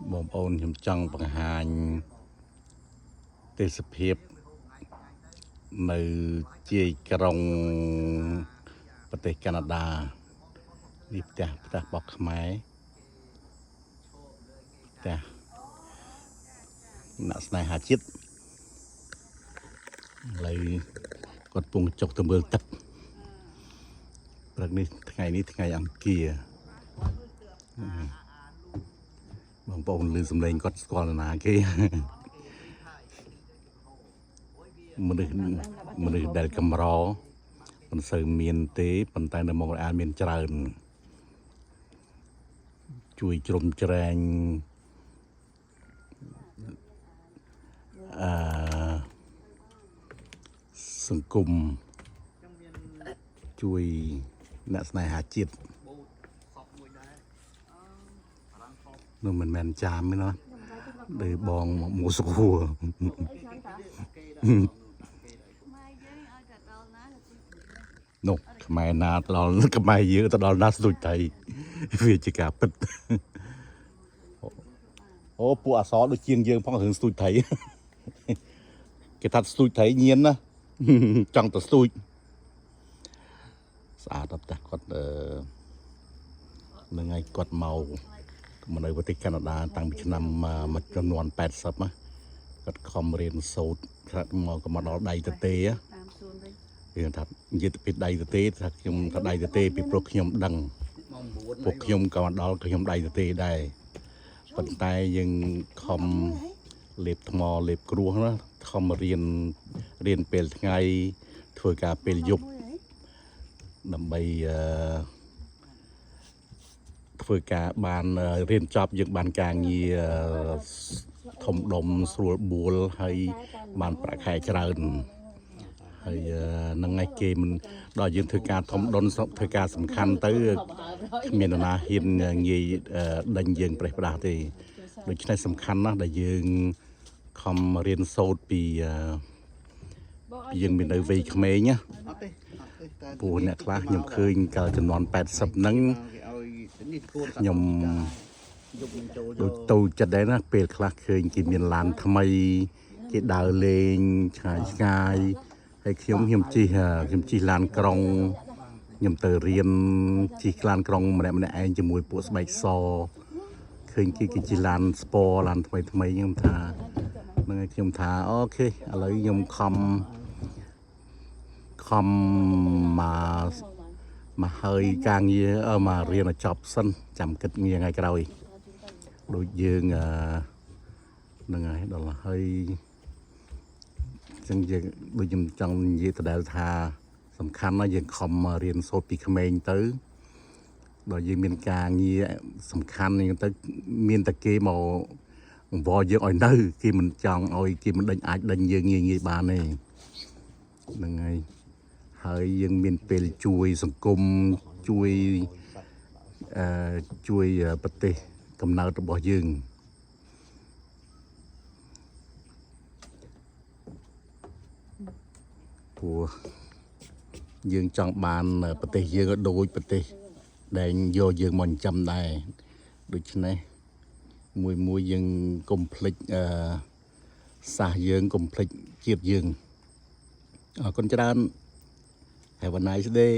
បងប្អូនខ្ញុំចង់បង្ហាញទេសភាពនៅជាយក្រុងប្រទេសកាណាដានេះផ្ទះរបស់ខ្មែរផ្ទះអ្នកស្នេហាជាតិឥឡូវគាត់ពងចុកទៅមើលទឹកព្រឹកនេះថ្ងៃអង្គារបងប្អូនឮសំឡេងគាត់ស្គាល់ណាគេមនុស្សដែលកម្រមិនសូវមានទេប៉ុន្តែនៅមកអានមានច្រើនជួយជ្រោមជ្រែងសង្គមជួយអ្នកស្នេហាជាតិនោះមិនមែនចាមទេណាដោយបងមកសុខហួរនោះខ្មែរណាទៅដល់ខ្មែរយើងទៅដល់ណាស្ទុយតៃវាជាការពិតអូពួកអសរដូចជាងយើងផងរឿងស្ទូចថៃគេថាស្ទូចថៃញៀនណាចង់ទៅស្ទូចស្អាតដល់ផ្ទះគាត់នឹងឲ្យគាត់មកនៅប្រទេសកាណាដាតាំងពីឆ្នាំមួយចំនួន80ណាគាត់ខំរៀនសូត្រខ្លះមកដល់ដៃទទេគេថានិយាយពីដៃទទេថាខ្ញុំថាដៃទទេពីព្រោះខ្ញុំដឹងពួកខ្ញុំក៏មកដល់ខ្ញុំដៃទទេដែរប៉ុន្តែយើងខំលេបថ្មលេបគ្រោះណាខំរៀនពេលថ្ងៃធ្វើការពេលយប់ដើម្បីធ្វើការបានរៀនចប់យើងបានការងារធំដុំស្រួលបួលហើយបានប្រាក់ខែច្រើនហើយនឹងឯគេមិនដល់យើងធ្វើការធំដុំធ្វើការសំខាន់ទៅគ្មាននរណាហ៊ានងាយដេញយើងប្រេះផ្ដាស់ទេដូច្នេះសំខាន់ណាស់ដែលយើងខំរៀនសូត្រពីយើងមាននៅវ័យក្មេងណាពួកអ្នកខ្លះខ្ញុំឃើញកាលចំនួន80ហ្នឹងខ្ញុំដូចទៅចិត្តដែរណាពេលខ្លះឃើញគេមានឡានថ្មីគេដើរលេងឆ្ងាយហើយខ្ញុំជិះឡានក្រុងខ្ញុំទៅរៀនជិះឡានក្រុងម្នាក់ឯងជាមួយពួកស្បែកសឃើញគេជិះឡានស្ព័រឡានថ្មីខ្ញុំថាហ្នឹងហើយខ្ញុំថាអូខេឥឡូវខ្ញុំខំមកហើយការងារមករៀនឲ្យចប់សិនចាំគិតងារថ្ងៃក្រោយដូចយើងហ្នឹងហើយដល់ហើយចឹងយើងដូចខ្ញុំចង់និយាយដដែលថាសំខាន់ណាស់យើងខំរៀនសូត្រពីក្មេងទៅដល់យើងមានការងារសំខាន់ហ្នឹងទៅមានតែគេមកអង្វរយើងឲ្យនៅគេមិនចង់ឲ្យគេមិនអាចដេញយើងងាយបានទេហ្នឹងហើយយើងមានពេលជួយសង្គមជួយប្រទេសកំណើតរបស់យើងព្រោះយើងចង់បានប្រទេសយើងក៏ដូចប្រទេសដែលយកយើងមកចិញ្ចឹមដែរដូច្នេះមួយយើងកុំភ្លេចសាសយើងកុំភ្លេចជាតិយើងអរគុណច្រើនHave a nice day